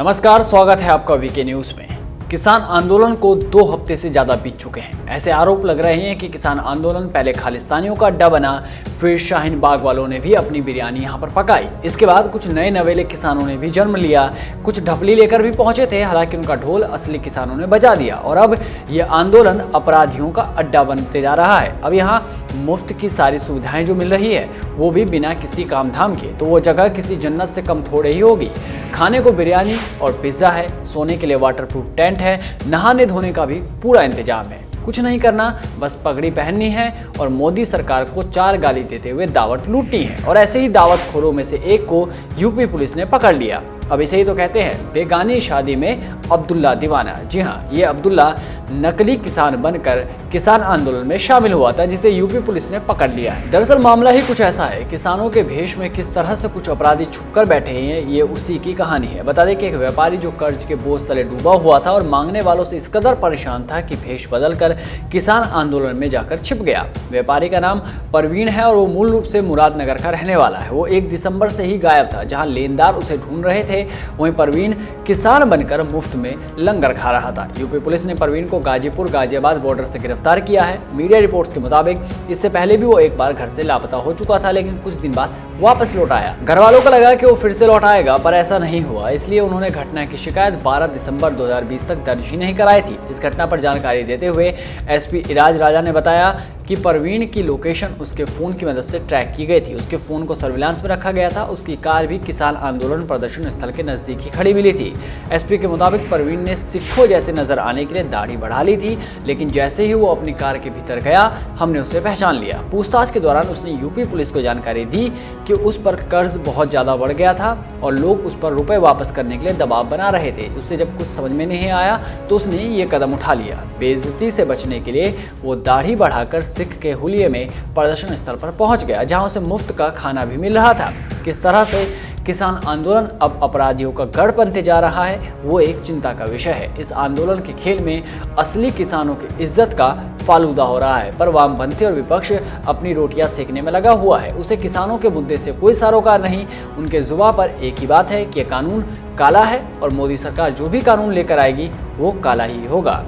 नमस्कार, स्वागत है आपका वीके न्यूज में। किसान आंदोलन को 2 हफ्ते से ज्यादा बीत चुके हैं। ऐसे आरोप लग रहे हैं कि किसान आंदोलन पहले खालिस्तानियों का अड्डा बना, फिर शाहीन बाग वालों ने भी अपनी बिरयानी यहां पर पकाई। इसके बाद कुछ नए नवेले किसानों ने भी जन्म लिया, कुछ ढपली लेकर भी पहुंचे थे। हालांकि उनका ढोल असली किसानों ने बजा दिया और अब यह आंदोलन अपराधियों का अड्डा बनते जा रहा है। अब यहाँ मुफ्त की सारी सुविधाएं जो मिल रही है वो भी बिना किसी काम धाम के, तो वो जगह किसी जन्नत से कम थोड़े ही होगी। खाने को बिरयानी और पिज्जा है, सोने के लिए वाटरप्रूफ टेंट है, नहाने धोने का भी पूरा इंतजाम है। कुछ नहीं करना, बस पगड़ी पहननी है और मोदी सरकार को 4 गाली देते हुए दावत लूटनी है। और ऐसे ही दावत खोरों में से एक को यूपी पुलिस ने पकड़ लिया। अब इसे ही तो कहते हैं बेगानी शादी में अब्दुल्ला दीवाना। जी हाँ, ये अब्दुल्ला नकली किसान बनकर किसान आंदोलन में शामिल हुआ था, जिसे यूपी पुलिस ने पकड़ लिया है। दरअसल मामला ही कुछ ऐसा है, किसानों के भेष में किस तरह से कुछ अपराधी छुपकर बैठे हैं, ये उसी की कहानी है। बता दें कि एक व्यापारी जो कर्ज के बोझ तले डूबा हुआ था और मांगने वालों से इस कदर परेशान था कि भेष बदलकर किसान आंदोलन में जाकर छिप गया। व्यापारी का नाम परवीन है और वो मूल रूप से मुरादनगर का रहने वाला है। वो 1 दिसंबर से ही गायब था। जहां लेनदार उसे ढूंढ रहे थे, वहीं परवीन किसान बनकर मुफ्त में लंगर खा रहा था। यूपी पुलिस ने परवीन को गाजीपुर गाजियाबाद बॉर्डर से गिरफ्तार किया है। मीडिया रिपोर्ट्स के मुताबिक इससे पहले भी वो एक बार घर से लापता हो चुका था, लेकिन कुछ दिन बाद वापस लौट आया। घर वालों को लगा कि वो फिर से लौट आएगा, पर ऐसा नहीं हुआ। इसलिए उन्होंने घटना की शिकायत 12 दिसंबर 2020 तक दर्ज ही नहीं कराई थी। इस घटना पर जानकारी देते हुए एसपी इराज राजा ने बताया कि परवीन की लोकेशन उसके फोन की मदद से ट्रैक की गई थी। उसके फोन को सर्विलांस में रखा गया था। उसकी कार भी किसान आंदोलन प्रदर्शन स्थल के नजदीक ही खड़ी मिली थी। एसपी के मुताबिक परवीन ने सिखों जैसे नजर आने के लिए दाढ़ी बढ़ा ली थी, लेकिन जैसे ही वो अपनी कार के भीतर गया, हमने उसे पहचान लिया। पूछताछ के दौरान उसने यूपी पुलिस को जानकारी दी कि उस पर कर्ज बहुत ज्यादा बढ़ गया था और लोग उस पर रुपए वापस करने के लिए दबाव बना रहे थे। उससे जब कुछ समझ में नहीं आया तो उसने ये कदम उठा लिया। बेइज्जती से बचने के लिए वो दाढ़ी बढ़ाकर सिख के हुलिये में प्रदर्शन स्थल पर पहुंच गया, जहां उसे मुफ्त का खाना भी मिल रहा था। किस तरह से किसान आंदोलन अब अपराधियों का गढ़ बनते जा रहा है, वो एक चिंता का विषय है। इस आंदोलन के खेल में असली किसानों की इज्जत का फालूदा हो रहा है, पर वामपंथी और विपक्ष अपनी रोटियां सेकने में लगा हुआ है। उसे किसानों के मुद्दे से कोई सरोकार नहीं। उनके जुबान पर एक ही बात है कि कानून काला है और मोदी सरकार जो भी कानून लेकर आएगी वो काला ही होगा।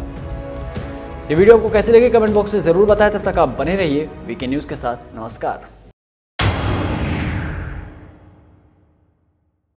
ये वीडियो आपको कैसी लगी कमेंट बॉक्स में जरूर बताएं। तब तक आप बने रहिए वीके न्यूज के साथ। नमस्कार।